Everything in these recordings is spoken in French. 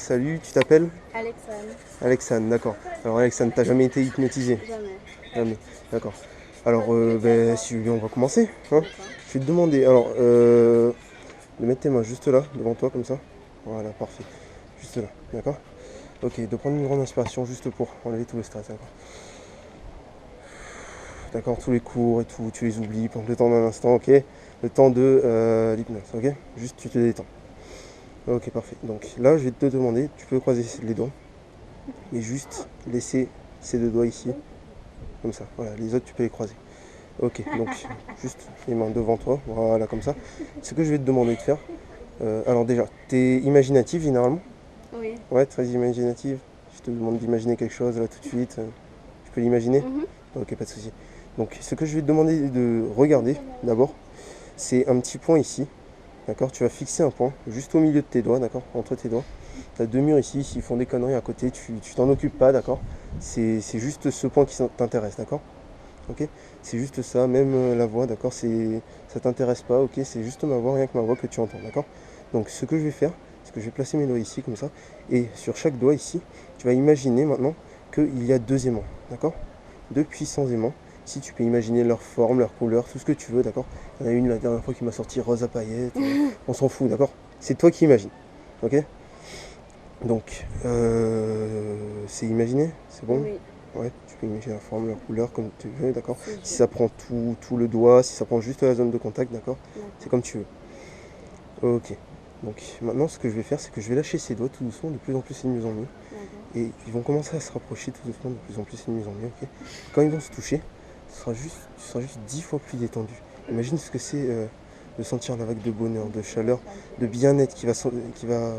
Salut, tu t'appelles Alexandre. Alexandre, d'accord. Alors Alexandre, t'as jamais été hypnotisé? Jamais. Jamais, d'accord. Alors, si on va commencer, hein. D'accord. Je vais te demander, alors, de mettre tes mains juste là, devant toi, comme ça. Voilà, parfait. Juste là, d'accord. Ok, de prendre une grande inspiration juste pour enlever tout le stress, d'accord. D'accord, tous les cours et tout, tu les oublies, prends le temps d'un instant, ok. Le temps de l'hypnose, ok. Juste, tu te détends. Ok, parfait. Donc là, je vais te demander, tu peux croiser les doigts et juste laisser ces deux doigts ici, comme ça. Voilà, les autres, tu peux les croiser. Ok, donc juste les mains devant toi, voilà, comme ça. Ce que je vais te demander de faire, alors déjà, t'es imaginative généralement? Oui. Ouais, très imaginative. Je te demande d'imaginer quelque chose là tout de suite. Tu peux l'imaginer? Mhm. Ok, pas de souci. Donc, ce que je vais te demander de regarder d'abord, c'est un petit point ici. D'accord. Tu vas fixer un point juste au milieu de tes doigts, d'accord, entre tes doigts. Tu as deux murs ici, s'ils font des conneries à côté, tu t'en occupes pas, d'accord. C'est juste ce point qui t'intéresse, d'accord. Ok. C'est juste ça, même la voix, d'accord, ça t'intéresse pas, ok, c'est juste ma voix, rien que ma voix que tu entends, d'accord. Donc ce que je vais faire, c'est que je vais placer mes doigts ici, comme ça, et sur chaque doigt ici, tu vas imaginer maintenant qu'il y a deux aimants, d'accord. Deux puissants aimants. Si tu peux imaginer leur forme, leur couleur, tout ce que tu veux, d'accord. Il y en a une la dernière fois qui m'a sorti rose à paillettes, on s'en fout, d'accord. C'est toi qui imagines, ok. Donc, c'est imaginé, c'est bon. Oui. Ouais, tu peux imaginer la forme, la couleur comme tu veux, d'accord. C'est Si joli. ça prend tout le doigt, si ça prend juste la zone de contact, d'accord. C'est D'accord. comme tu veux. Ok. Donc maintenant, ce que je vais faire, c'est que je vais lâcher ces doigts tout doucement, de plus en plus et de mieux en mieux. D'accord. Et ils vont commencer à se rapprocher tout doucement, de plus en plus et de mieux en mieux, ok. Quand ils vont se toucher, tu seras juste 10 fois plus détendu. Imagine ce que c'est de sentir la vague de bonheur, de chaleur, de bien-être qui va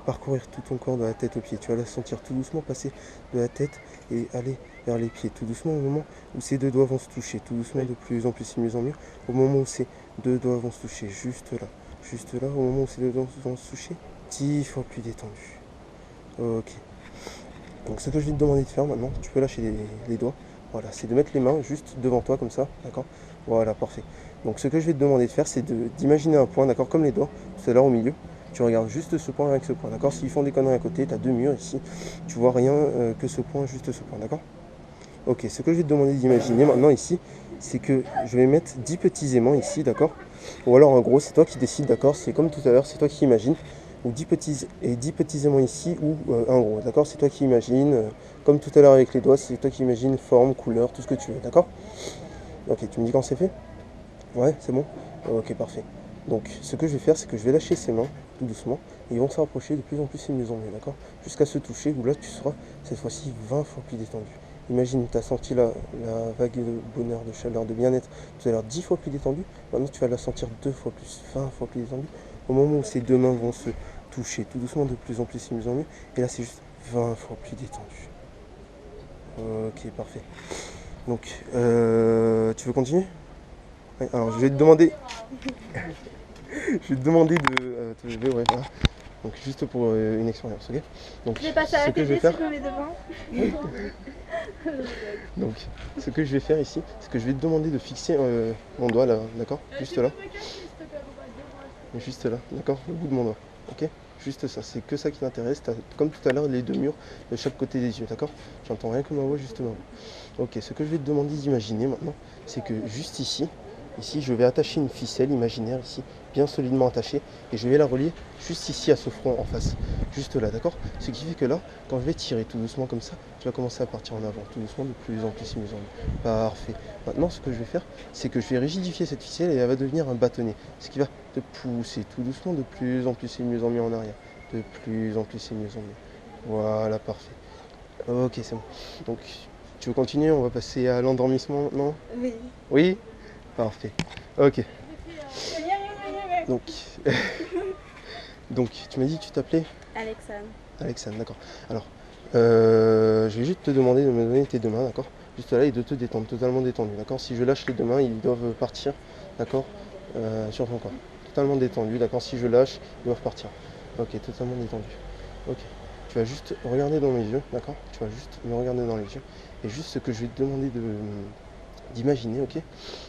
parcourir tout ton corps de la tête aux pieds. Tu vas la sentir tout doucement passer de la tête et aller vers les pieds. Tout doucement au moment où ces deux doigts vont se toucher. Tout doucement de plus en plus et de mieux en mieux. Au moment où ces deux doigts vont se toucher. Juste là. Juste là. Au moment où ces deux doigts vont se toucher. 10 fois plus détendu. Ok. Donc ce que je vais te demander de faire maintenant, tu peux lâcher les doigts. Voilà, c'est de mettre les mains juste devant toi comme ça. D'accord. Voilà, parfait. Donc ce que je vais te demander de faire, c'est d'imaginer un point, d'accord, comme les doigts, tout à l'heure au milieu. Tu regardes juste ce point avec ce point, d'accord. S'ils font des conneries à côté, tu as deux murs ici. Tu vois rien que ce point, juste ce point, d'accord. Ok, ce que je vais te demander d'imaginer maintenant ici, c'est que je vais mettre 10 petits aimants ici, d'accord. Ou alors en gros, c'est toi qui décides, d'accord. C'est comme tout à l'heure, c'est toi qui imagines. Ou 10 petits aimants ici, ou un gros, d'accord. C'est toi qui imagines. Comme tout à l'heure avec les doigts, c'est toi qui imagines forme, couleur, tout ce que tu veux, d'accord. Ok, tu me dis quand c'est fait. Ouais, c'est bon. Ok, parfait. Donc, ce que je vais faire, c'est que je vais lâcher ses mains, tout doucement, et ils vont se rapprocher de plus en plus et de mieux en mieux, d'accord. Jusqu'à se toucher, où là, tu seras, cette fois-ci, 20 fois plus détendu. Imagine, tu as senti la vague de bonheur, de chaleur, de bien-être, tout à l'heure 10 fois plus détendu. Maintenant, tu vas la sentir 2 fois plus, 20 fois plus détendu. Au moment où ces deux mains vont se toucher, tout doucement, de plus en plus et de mieux en mieux. Et là, c'est juste 20 fois plus détendu. Ok, parfait. Donc, tu veux continuer? Ouais, alors, je vais te demander de te lever, ouais, voilà. Donc juste pour une expérience, ok. Donc Je vais passer à ce la que je vais télé faire, si je me mets devant. donc ce que je vais faire ici, c'est que je vais te demander de fixer mon doigt là, d'accord, juste là, juste là, d'accord, le bout de mon doigt, ok. Juste ça, c'est que ça qui t'intéresse. T'as, comme tout à l'heure, les deux murs de chaque côté des yeux, d'accord. J'entends rien que ma voix, juste ma voix. Ok, ce que je vais te demander d'imaginer maintenant, c'est que juste ici, je vais attacher une ficelle imaginaire ici, bien solidement attachée, et je vais la relier juste ici à ce front en face, juste là, d'accord. Ce qui fait que là, quand je vais tirer tout doucement comme ça, tu vas commencer à partir en avant, tout doucement, de plus en plus, de mieux en mieux. Parfait. Maintenant, ce que je vais faire, c'est que je vais rigidifier cette ficelle et elle va devenir un bâtonnet, ce qui va te pousser tout doucement de plus en plus et de mieux en mieux en arrière, de plus en plus et de mieux en mieux. Voilà, parfait. Ok, c'est bon. Donc, tu veux continuer? On va passer à l'endormissement maintenant? Oui. Oui. Parfait. Ok. Donc, donc tu m'as dit que tu t'appelais Alexandre. Alexandre, d'accord. Alors, je vais juste te demander de me donner tes deux mains, d'accord. Juste là et de te détendre, totalement détendu, d'accord. Si je lâche les deux mains, ils doivent partir, d'accord, sur ton corps. Totalement détendu, d'accord. Si je lâche, ils doivent partir. Ok, totalement détendu. Ok. Tu vas juste regarder dans mes yeux, d'accord. Tu vas juste me regarder dans les yeux. Et juste ce que je vais te demander d'imaginer, ok,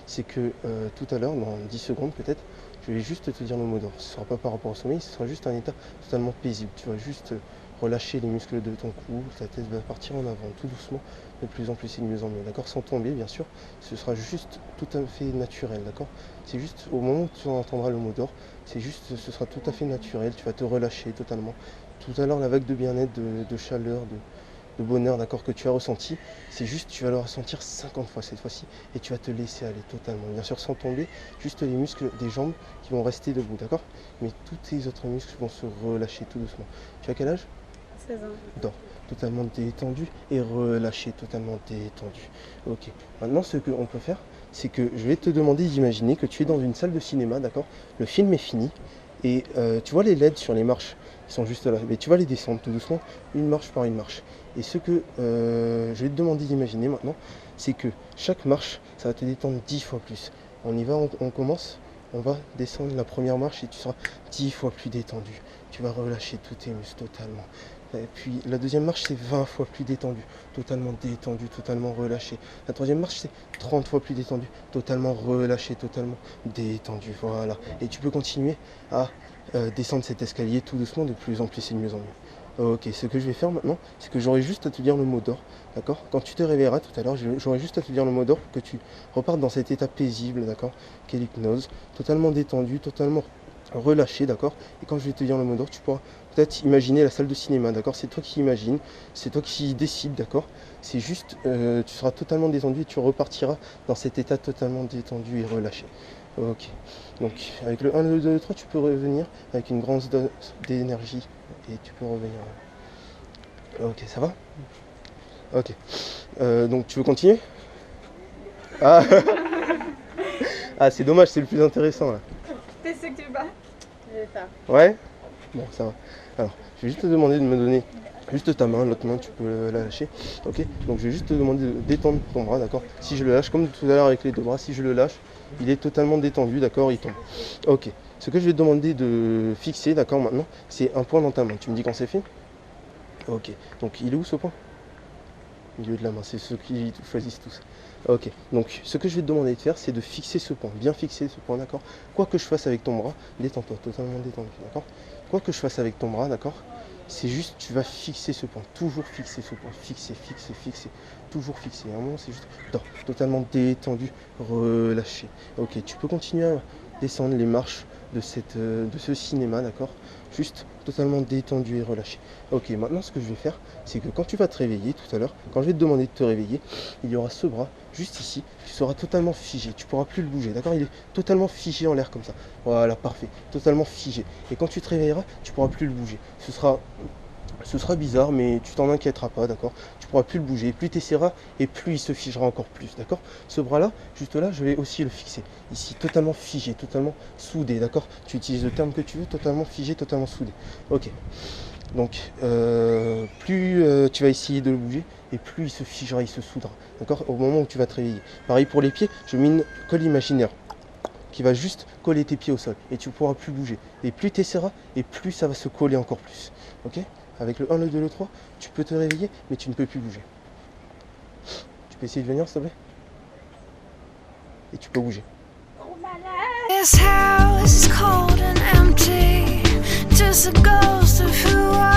c'est que tout à l'heure, dans 10 secondes peut-être, je vais juste te dire le mot d'ordre. Ce ne sera pas par rapport au sommeil, ce sera juste un état totalement paisible. Tu vas juste relâcher les muscles de ton cou, ta tête va partir en avant, tout doucement, de plus en plus et de mieux en mieux, d'accord? Sans tomber, bien sûr, ce sera juste tout à fait naturel, d'accord? C'est juste au moment où tu entendras le mot d'or, c'est juste, ce sera tout à fait naturel, tu vas te relâcher totalement. Tout à l'heure, la vague de bien-être, de chaleur, de bonheur, d'accord, que tu as ressenti, c'est juste, tu vas le ressentir 50 fois cette fois-ci, et tu vas te laisser aller totalement, bien sûr, sans tomber, juste les muscles des jambes qui vont rester debout, d'accord? Mais tous tes autres muscles vont se relâcher tout doucement. Tu as quel âge? 16 ans. Dors, totalement détendu et relâché, totalement détendu. Ok, maintenant ce qu'on peut faire, c'est que je vais te demander d'imaginer que tu es dans une salle de cinéma, d'accord? Le film est fini, et tu vois les LED sur les marches, ils sont juste là, mais tu vas les descendre tout doucement, une marche par une marche. Et ce que je vais te demander d'imaginer maintenant, c'est que chaque marche, ça va te détendre 10 fois plus. On y va, on commence, on va descendre la première marche et tu seras 10 fois plus détendu. Tu vas relâcher tous tes muscles totalement. Et puis la deuxième marche, c'est 20 fois plus détendu, totalement détendu, totalement relâché. La troisième marche, c'est 30 fois plus détendu, totalement relâché, totalement détendu. Voilà. Et tu peux continuer à descendre cet escalier tout doucement, de plus en plus et de mieux en mieux. Ok, ce que je vais faire maintenant, c'est que j'aurai juste à te dire le mot d'or, d'accord? Quand tu te réveilleras tout à l'heure, j'aurai juste à te dire le mot d'or pour que tu repartes dans cet état paisible, d'accord? Qu'est l'hypnose, totalement détendu, totalement relâché, d'accord? Et quand je vais te dire le mot d'or, tu pourras peut-être imaginer la salle de cinéma, d'accord? C'est toi qui imagines, c'est toi qui décides, d'accord? C'est juste, tu seras totalement détendu et tu repartiras dans cet état totalement détendu et relâché. Ok, donc avec le 1, le 2, le 3, tu peux revenir avec une grande dose d'énergie et tu peux revenir. Ok, ça va? Ok, donc tu veux continuer? Ah, ah c'est dommage, c'est le plus intéressant là. T'es sûr que tu vas? Je vais faire. Ouais? Bon, ça va. Alors, je vais juste te demander de me donner juste ta main, l'autre main, tu peux la lâcher. Ok? Donc, je vais juste te demander de détendre ton bras, d'accord? Si je le lâche, comme tout à l'heure avec les deux bras, si je le lâche, il est totalement détendu, d'accord? Il tombe. Ok. Ce que je vais te demander de fixer, d'accord, maintenant, c'est un point dans ta main. Tu me dis quand c'est fait? Ok. Donc, il est où ce point? Au milieu de la main, c'est ceux qui choisissent tous. Ok, donc ce que je vais te demander de faire, c'est de fixer ce point, bien fixer ce point, d'accord? Quoi que je fasse avec ton bras, détends-toi, totalement détendu, d'accord? Quoi que je fasse avec ton bras, d'accord? C'est juste, tu vas fixer ce point, toujours fixer ce point, fixer, fixer, fixer, toujours fixer. À un moment, c'est juste, totalement détendu, relâché. Ok, tu peux continuer à descendre les marches de ce cinéma, d'accord? Juste totalement détendu et relâché. Ok, maintenant ce que je vais faire, c'est que quand tu vas te réveiller tout à l'heure, quand je vais te demander de te réveiller, il y aura ce bras juste ici, tu seras totalement figé, tu pourras plus le bouger, d'accord? Il est totalement figé en l'air comme ça. Voilà, parfait, totalement figé. Et quand tu te réveilleras, tu pourras plus le bouger. Ce sera bizarre, mais tu t'en inquiéteras pas, d'accord? Tu pourras plus le bouger. Plus tu essaieras, et plus il se figera encore plus, d'accord? Ce bras-là, juste là, je vais aussi le fixer. Ici, totalement figé, totalement soudé, d'accord? Tu utilises le terme que tu veux, totalement figé, totalement soudé. Ok. Donc, plus tu vas essayer de le bouger, et plus il se figera, il se soudera, d'accord? Au moment où tu vas te réveiller. Pareil pour les pieds, je mets une colle imaginaire qui va juste coller tes pieds au sol, et tu ne pourras plus bouger. Et plus tu essaieras, et plus ça va se coller encore plus, ok? Avec le 1, le 2, le 3, tu peux te réveiller, mais tu ne peux plus bouger. Tu peux essayer de venir, s'il te plaît? Et tu peux bouger. This house is cold and empty, just a ghost of who I